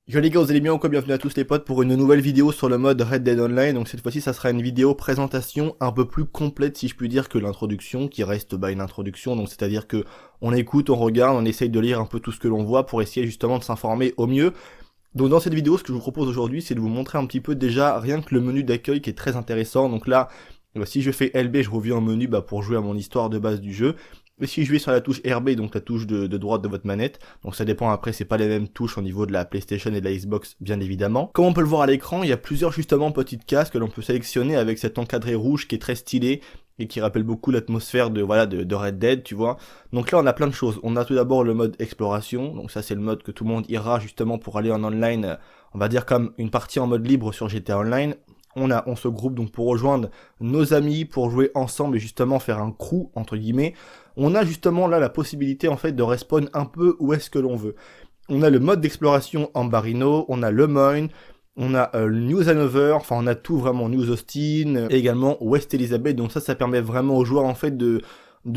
Yo les gars, vous allez bien ou quoi? Bienvenue à tous les potes pour une nouvelle vidéo sur le mode Red Dead Online. Donc cette fois-ci, ça sera une vidéo présentation un peu plus complète, si je puis dire, que l'introduction, qui reste une introduction. Donc c'est-à-dire que on écoute, on regarde, on essaye de lire un peu tout ce que l'on voit pour essayer justement de s'informer au mieux. Donc dans cette vidéo, ce que je vous propose aujourd'hui, c'est de vous montrer un petit peu déjà rien que le menu d'accueil qui est très intéressant. Donc là, si je fais LB, je reviens au menu pour jouer à mon histoire de base du jeu. Et si je vais sur la touche RB, donc la touche de droite de votre manette, donc ça dépend après, c'est pas les mêmes touches au niveau de la PlayStation et de la Xbox, bien évidemment. Comme on peut le voir à l'écran, il y a plusieurs justement petites cases que l'on peut sélectionner avec cet encadré rouge qui est très stylé et qui rappelle beaucoup l'atmosphère de Red Dead, tu vois. Donc là, on a plein de choses. On a tout d'abord le mode exploration, donc ça c'est le mode que tout le monde ira justement pour aller en online, on va dire comme une partie en mode libre sur GTA Online. On se groupe donc pour rejoindre nos amis, pour jouer ensemble et justement faire un crew, entre guillemets. On a justement là la possibilité en fait de respawn un peu où est-ce que l'on veut. On a le mode d'exploration Ambarino, on a Le Moyne, on a New Hanover, enfin on a tout vraiment, New Austin, et également West Elizabeth, donc ça permet vraiment aux joueurs en fait de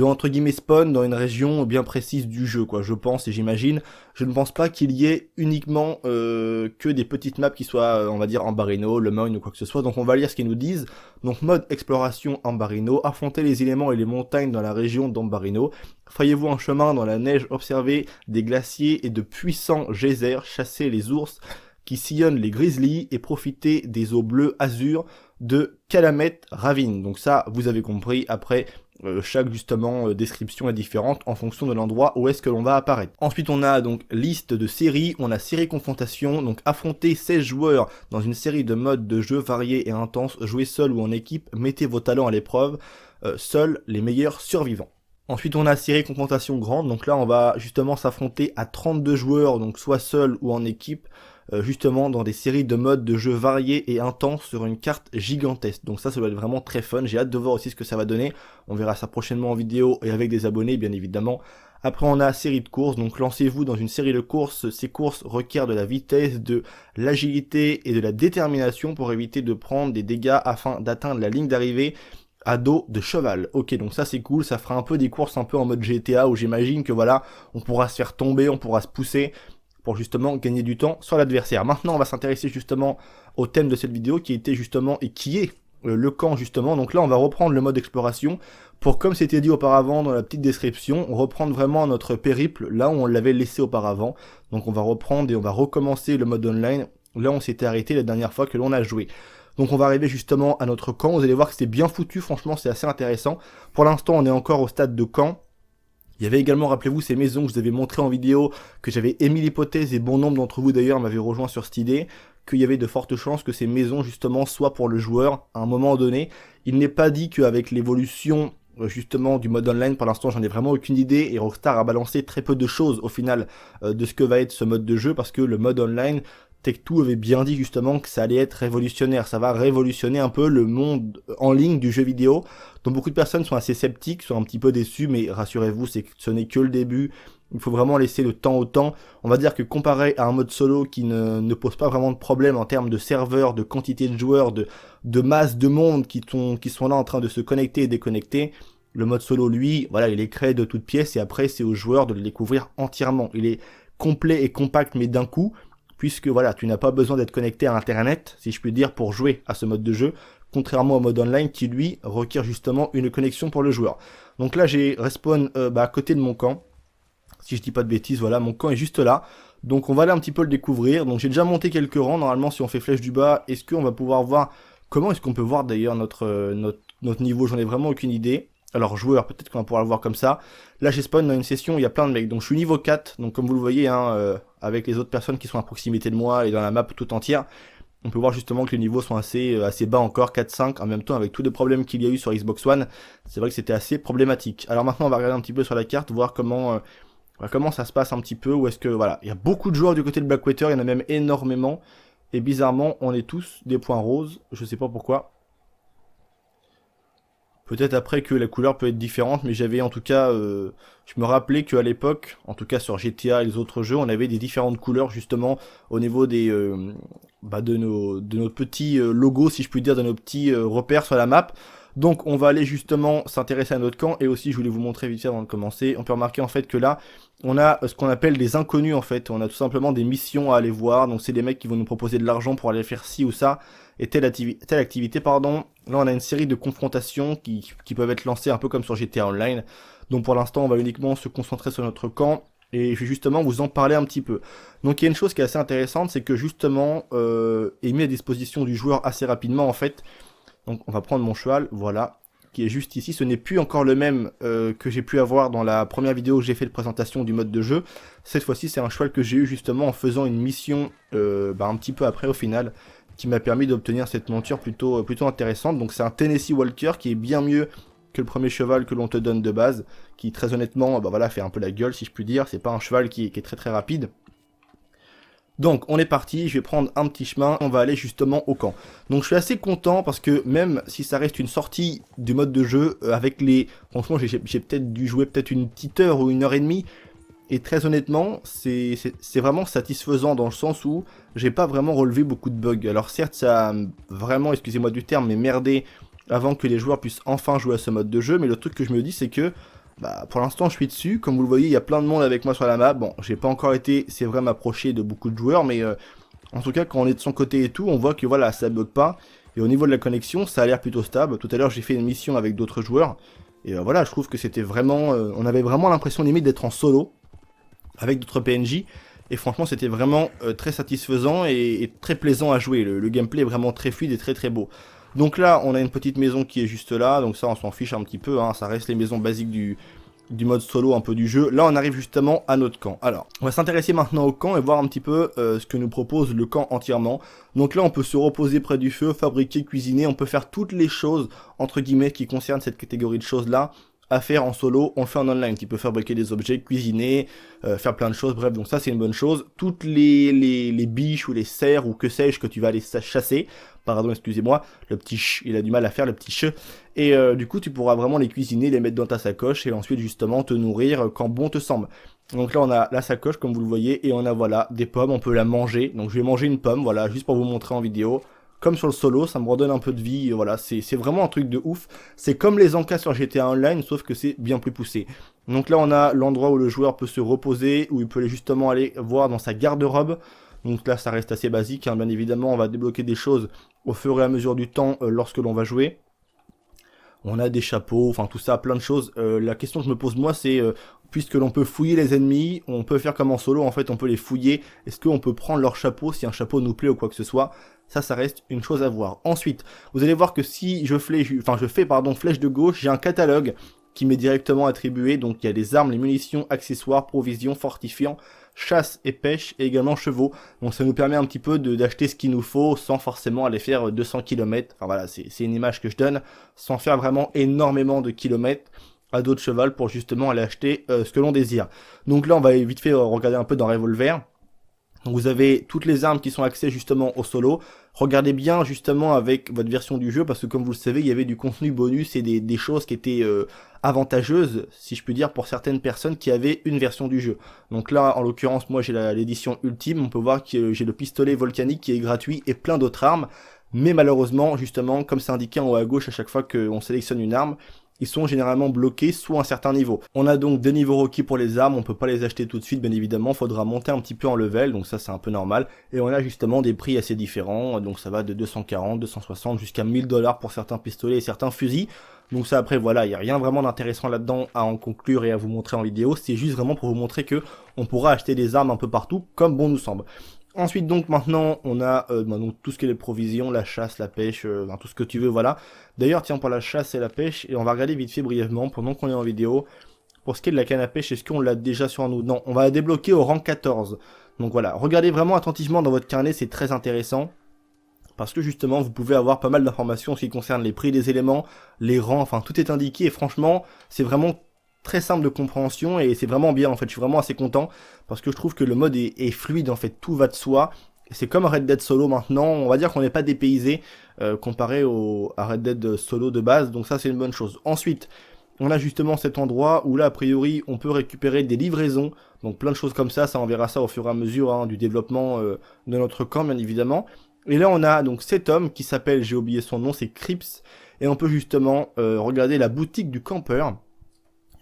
entre guillemets spawn dans une région bien précise du jeu, quoi, je pense et j'imagine. Je ne pense pas qu'il y ait uniquement que des petites maps qui soient, on va dire, Ambarino, Le Moyne ou quoi que ce soit, donc on va lire ce qu'ils nous disent. Donc mode exploration Ambarino, affronter les éléments et les montagnes dans la région d'Ambarino, frayez-vous un chemin dans la neige, observez des glaciers et de puissants geysers, chassez les ours qui sillonnent les grizzlies et profitez des eaux bleues azur de Calamette Ravine. Donc ça, vous avez compris, après chaque justement description est différente en fonction de l'endroit où est-ce que l'on va apparaître. Ensuite on a donc liste de séries, on a série confrontation, donc affronter 16 joueurs dans une série de modes de jeu variés et intenses, jouer seul ou en équipe, mettez vos talents à l'épreuve, seuls les meilleurs survivants. Ensuite on a série confrontation grande, donc là on va justement s'affronter à 32 joueurs, donc soit seul ou en équipe, justement dans des séries de modes de jeu variés et intenses sur une carte gigantesque. Donc ça doit être vraiment très fun, j'ai hâte de voir aussi ce que ça va donner, on verra ça prochainement en vidéo et avec des abonnés bien évidemment. Après on a série de courses, donc lancez-vous dans une série de courses, ces courses requièrent de la vitesse, de l'agilité et de la détermination pour éviter de prendre des dégâts afin d'atteindre la ligne d'arrivée à dos de cheval. Ok, donc ça c'est cool, ça fera un peu des courses un peu en mode GTA où j'imagine que voilà, on pourra se faire tomber, on pourra se pousser pour justement gagner du temps sur l'adversaire. Maintenant on va s'intéresser justement au thème de cette vidéo qui était justement et qui est le camp justement. Donc là on va reprendre le mode exploration pour, comme c'était dit auparavant dans la petite description, reprendre vraiment notre périple là où on l'avait laissé auparavant. Donc on va reprendre et on va recommencer le mode online là où on s'était arrêté la dernière fois que l'on a joué. Donc on va arriver justement à notre camp, vous allez voir que c'est bien foutu, franchement c'est assez intéressant. Pour l'instant on est encore au stade de camp. Il y avait également, rappelez-vous, ces maisons que je vous avais montrées en vidéo, que j'avais émis l'hypothèse, et bon nombre d'entre vous d'ailleurs m'avaient rejoint sur cette idée, qu'il y avait de fortes chances que ces maisons justement soient pour le joueur à un moment donné. Il n'est pas dit qu'avec l'évolution justement du mode online, pour l'instant j'en ai vraiment aucune idée, et Rockstar a balancé très peu de choses au final de ce que va être ce mode de jeu, parce que le mode online, Tech2 avait bien dit justement que ça allait être révolutionnaire, ça va révolutionner un peu le monde en ligne du jeu vidéo, dont beaucoup de personnes sont assez sceptiques, sont un petit peu déçues, mais rassurez-vous, ce n'est que le début, il faut vraiment laisser le temps au temps. On va dire que comparé à un mode solo qui ne pose pas vraiment de problème en termes de serveurs, de quantité de joueurs, de masse de monde qui sont là en train de se connecter et déconnecter, le mode solo, lui, voilà, il est créé de toutes pièces et après c'est aux joueurs de le découvrir entièrement. Il est complet et compact mais d'un coup, puisque voilà, tu n'as pas besoin d'être connecté à internet, si je puis dire, pour jouer à ce mode de jeu, contrairement au mode online qui lui requiert justement une connexion pour le joueur. Donc là j'ai respawn à côté de mon camp, si je dis pas de bêtises, voilà, mon camp est juste là, donc on va aller un petit peu le découvrir. Donc j'ai déjà monté quelques rangs, normalement si on fait flèche du bas, est-ce qu'on va pouvoir voir, comment est-ce qu'on peut voir d'ailleurs notre niveau, j'en ai vraiment aucune idée. Alors joueur, peut-être qu'on va pouvoir le voir comme ça. Là j'ai spawn dans une session, il y a plein de mecs, donc je suis niveau 4, donc comme vous le voyez, hein, avec les autres personnes qui sont à proximité de moi et dans la map tout entière, on peut voir justement que les niveaux sont assez bas encore, 4-5, en même temps avec tous les problèmes qu'il y a eu sur Xbox One, c'est vrai que c'était assez problématique. Alors maintenant on va regarder un petit peu sur la carte, voir comment ça se passe un petit peu, où est-ce que, voilà, il y a beaucoup de joueurs du côté de Blackwater, il y en a même énormément, et bizarrement on est tous des points roses, je sais pas pourquoi. Peut-être après que la couleur peut être différente, mais j'avais en tout cas, je me rappelais qu'à l'époque, en tout cas sur GTA et les autres jeux, on avait des différentes couleurs justement au niveau de nos petits logos, si je puis dire, de nos petits repères sur la map. Donc on va aller justement s'intéresser à notre camp, et aussi je voulais vous montrer vite fait avant de commencer, on peut remarquer en fait que là, on a ce qu'on appelle des inconnus en fait, on a tout simplement des missions à aller voir, donc c'est des mecs qui vont nous proposer de l'argent pour aller faire ci ou ça, et telle activité, pardon. Là on a une série de confrontations qui peuvent être lancées un peu comme sur GTA Online, donc pour l'instant on va uniquement se concentrer sur notre camp, et je vais justement vous en parler un petit peu. Donc il y a une chose qui est assez intéressante, c'est que justement, est mis à disposition du joueur assez rapidement en fait. Donc on va prendre mon cheval, voilà, qui est juste ici. Ce n'est plus encore le même que j'ai pu avoir dans la première vidéo où j'ai fait de présentation du mode de jeu. Cette fois-ci c'est un cheval que j'ai eu justement en faisant une mission un petit peu après au final, qui m'a permis d'obtenir cette monture plutôt intéressante. Donc c'est un Tennessee Walker qui est bien mieux que le premier cheval que l'on te donne de base, qui très honnêtement voilà, fait un peu la gueule si je puis dire. C'est pas un cheval qui est très rapide. Donc on est parti, je vais prendre un petit chemin, on va aller justement au camp. Donc je suis assez content parce que même si ça reste une sortie du mode de jeu, avec les... Franchement j'ai peut-être dû jouer peut-être une petite heure ou 1 h 30, et très honnêtement c'est vraiment satisfaisant dans le sens où j'ai pas vraiment relevé beaucoup de bugs. Alors certes ça a vraiment, excusez-moi du terme, mais merdé avant que les joueurs puissent enfin jouer à ce mode de jeu, mais le truc que je me dis c'est que pour l'instant je suis dessus, comme vous le voyez il y a plein de monde avec moi sur la map. Bon, j'ai pas encore été, c'est vrai, m'approcher de beaucoup de joueurs, mais en tout cas quand on est de son côté et tout, on voit que voilà, ça bug pas, et au niveau de la connexion ça a l'air plutôt stable. Tout à l'heure j'ai fait une mission avec d'autres joueurs, et voilà, je trouve que c'était vraiment, on avait vraiment l'impression limite d'être en solo, avec d'autres PNJ, et franchement c'était vraiment très satisfaisant et très plaisant à jouer. Le gameplay est vraiment très fluide et très beau. Donc là, on a une petite maison qui est juste là, donc ça on s'en fiche un petit peu, hein, ça reste les maisons basiques du mode solo un peu du jeu. Là on arrive justement à notre camp. Alors, on va s'intéresser maintenant au camp et voir un petit peu ce que nous propose le camp entièrement. Donc là on peut se reposer près du feu, fabriquer, cuisiner, on peut faire toutes les choses, entre guillemets, qui concernent cette catégorie de choses là, à faire en solo, on le fait en online. Tu peux fabriquer des objets, cuisiner, faire plein de choses, bref, donc ça c'est une bonne chose. Toutes les biches ou les cerfs ou que sais-je que tu vas aller chasser, pardon, excusez-moi, le petit ch, il a du mal à faire le petit ch, et du coup tu pourras vraiment les cuisiner, les mettre dans ta sacoche, et ensuite justement te nourrir quand bon te semble. Donc là on a la sacoche comme vous le voyez, et on a voilà, des pommes, on peut la manger. Donc je vais manger une pomme, voilà, juste pour vous montrer en vidéo. Comme sur le solo, ça me redonne un peu de vie, voilà, c'est vraiment un truc de ouf. C'est comme les encas sur GTA Online, sauf que c'est bien plus poussé. Donc là, on a l'endroit où le joueur peut se reposer, où il peut justement aller voir dans sa garde-robe. Donc là, ça reste assez basique, hein. Bien évidemment, on va débloquer des choses au fur et à mesure du temps lorsque l'on va jouer. On a des chapeaux, enfin tout ça, plein de choses. La question que je me pose moi, c'est puisque l'on peut fouiller les ennemis, on peut faire comme en solo, en fait on peut les fouiller. Est-ce qu'on peut prendre leur chapeau si un chapeau nous plaît ou quoi que ce soit? Ça reste une chose à voir. Ensuite, vous allez voir que si je fais flèche de gauche, j'ai un catalogue qui m'est directement attribué. Donc il y a des armes, les munitions, accessoires, provisions, fortifiants, chasse et pêche, et également chevaux. Donc ça nous permet un petit peu d'acheter ce qu'il nous faut sans forcément aller faire 200 km. Enfin voilà, c'est une image que je donne, sans faire vraiment énormément de kilomètres à d'autres chevals pour justement aller acheter ce que l'on désire. Donc là on va vite fait regarder un peu dans Revolver. Donc vous avez toutes les armes qui sont axées justement au solo. Regardez bien justement avec votre version du jeu, parce que comme vous le savez, il y avait du contenu bonus et des choses qui étaient avantageuses, si je puis dire, pour certaines personnes qui avaient une version du jeu. Donc là, en l'occurrence, moi j'ai l'édition ultime, on peut voir que j'ai le pistolet volcanique qui est gratuit et plein d'autres armes. Mais malheureusement, justement, comme c'est indiqué en haut à gauche à chaque fois qu'on sélectionne une arme, ils sont généralement bloqués sous un certain niveau. On a donc des niveaux requis pour les armes, on peut pas les acheter tout de suite bien évidemment, faudra monter un petit peu en level, donc ça c'est un peu normal. Et on a justement des prix assez différents, donc ça va de 240, 260 jusqu'à 1000 $ pour certains pistolets et certains fusils. Donc ça après voilà, il n'y a rien vraiment d'intéressant là-dedans à en conclure et à vous montrer en vidéo, c'est juste vraiment pour vous montrer que on pourra acheter des armes un peu partout comme bon nous semble. Ensuite donc maintenant on a donc tout ce qui est les provisions, la chasse, la pêche, tout ce que tu veux, voilà. D'ailleurs tiens, pour la chasse et la pêche, et on va regarder vite fait brièvement pendant qu'on est en vidéo. Pour ce qui est de la canne à pêche, est-ce qu'on l'a déjà sur nous? Non, on va la débloquer au rang 14. Donc voilà, regardez vraiment attentivement dans votre carnet, c'est très intéressant. Parce que justement vous pouvez avoir pas mal d'informations en ce qui concerne les prix des éléments, les rangs, enfin tout est indiqué, et franchement c'est vraiment très simple de compréhension et c'est vraiment bien en fait, je suis vraiment assez content parce que je trouve que le mode est fluide en fait, tout va de soi. C'est comme Red Dead Solo maintenant, on va dire qu'on n'est pas dépaysé comparé à Red Dead Solo de base, donc ça c'est une bonne chose. Ensuite, on a justement cet endroit où là a priori on peut récupérer des livraisons, donc plein de choses comme ça on verra ça au fur et à mesure hein, du développement de notre camp bien évidemment. Et là on a donc cet homme qui s'appelle, j'ai oublié son nom, c'est Crips. et on peut justement regarder la boutique du campeur.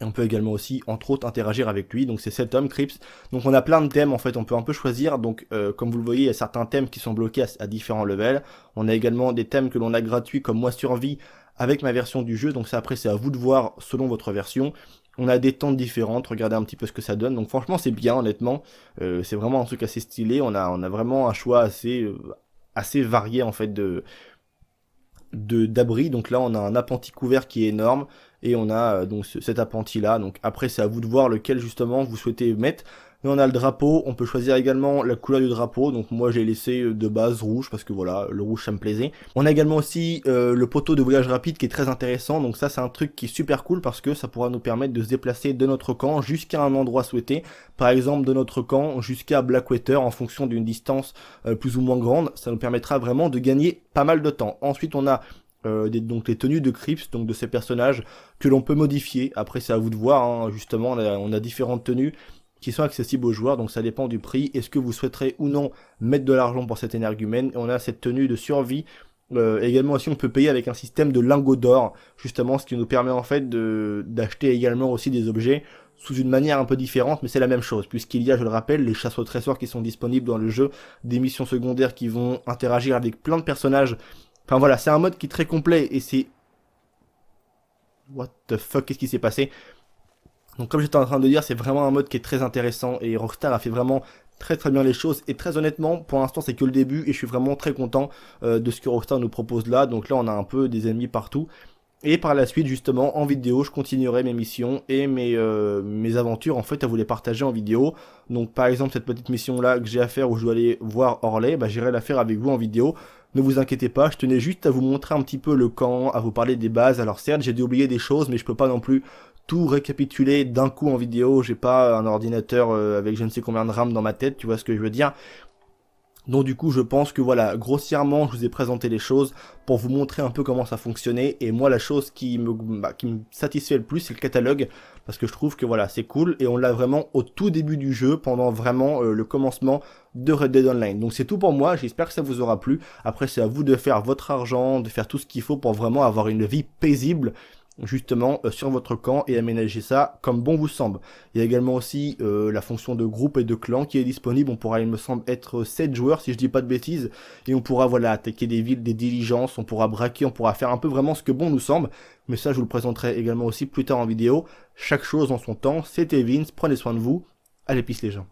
Et on peut également aussi, entre autres, interagir avec lui. Donc c'est cet homme, Crips. Donc on a plein de thèmes, en fait, on peut un peu choisir. Donc comme vous le voyez, il y a certains thèmes qui sont bloqués à différents levels. On a également des thèmes que l'on a gratuits, comme Moi Survie, avec ma version du jeu. Donc ça, après, c'est à vous de voir selon votre version. On a des tentes différentes, regardez un petit peu ce que ça donne. Donc franchement, c'est bien, honnêtement. C'est vraiment un truc assez stylé. On a vraiment un choix assez varié, en fait, d'abri. Donc là on a un appentis couvert qui est énorme et on a donc cet appentis là. Donc après c'est à vous de voir lequel justement vous souhaitez mettre. Et on a le drapeau, on peut choisir également la couleur du drapeau, donc moi j'ai laissé de base rouge parce que voilà, le rouge ça me plaisait. On a également aussi le poteau de voyage rapide qui est très intéressant, donc ça c'est un truc qui est super cool parce que ça pourra nous permettre de se déplacer de notre camp jusqu'à un endroit souhaité, par exemple de notre camp jusqu'à Blackwater en fonction d'une distance plus ou moins grande, ça nous permettra vraiment de gagner pas mal de temps. Ensuite on a donc les tenues de Crips, donc de ces personnages que l'on peut modifier, après c'est à vous de voir, hein. Justement on a différentes tenues qui sont accessibles aux joueurs, donc ça dépend du prix, est-ce que vous souhaiterez ou non mettre de l'argent pour cet énergumène. On a cette tenue de survie, également aussi on peut payer avec un système de lingots d'or, justement ce qui nous permet en fait d'acheter également aussi des objets sous une manière un peu différente, mais c'est la même chose, puisqu'il y a, je le rappelle, les chasses au trésor qui sont disponibles dans le jeu, des missions secondaires qui vont interagir avec plein de personnages. Enfin voilà, c'est un mode qui est très complet et c'est... What the fuck, qu'est-ce qui s'est passé? Donc comme j'étais en train de dire, c'est vraiment un mode qui est très intéressant et Rockstar a fait vraiment très bien les choses. Et très honnêtement, pour l'instant c'est que le début et je suis vraiment très content de ce que Rockstar nous propose là. Donc là on a un peu des ennemis partout. Et par la suite justement en vidéo je continuerai mes missions et mes aventures en fait à vous les partager en vidéo. Donc par exemple cette petite mission là que j'ai à faire où je dois aller voir Orlais, bah, j'irai la faire avec vous en vidéo. Ne vous inquiétez pas, je tenais juste à vous montrer un petit peu le camp, à vous parler des bases. Alors certes j'ai dû oublier des choses mais je peux pas non plus tout récapituler d'un coup en vidéo. J'ai pas un ordinateur avec je ne sais combien de RAM dans ma tête, tu vois ce que je veux dire. Donc du coup je pense que voilà, grossièrement je vous ai présenté les choses pour vous montrer un peu comment ça fonctionnait. Et moi la chose qui me satisfait le plus c'est le catalogue, parce que je trouve que voilà c'est cool et on l'a vraiment au tout début du jeu, pendant vraiment le commencement de Red Dead Online. Donc c'est tout pour moi, j'espère que ça vous aura plu. Après c'est à vous de faire votre argent, de faire tout ce qu'il faut pour vraiment avoir une vie paisible justement sur votre camp et aménager ça comme bon vous semble. Il y a également aussi la fonction de groupe et de clan qui est disponible. On pourra, il me semble, être 7 joueurs si je dis pas de bêtises, et on pourra voilà attaquer des villes, des diligences, on pourra braquer, on pourra faire un peu vraiment ce que bon nous semble. Mais ça je vous le présenterai également aussi plus tard en vidéo. Chaque chose en son temps. C'était Vince, prenez soin de vous, allez peace les gens.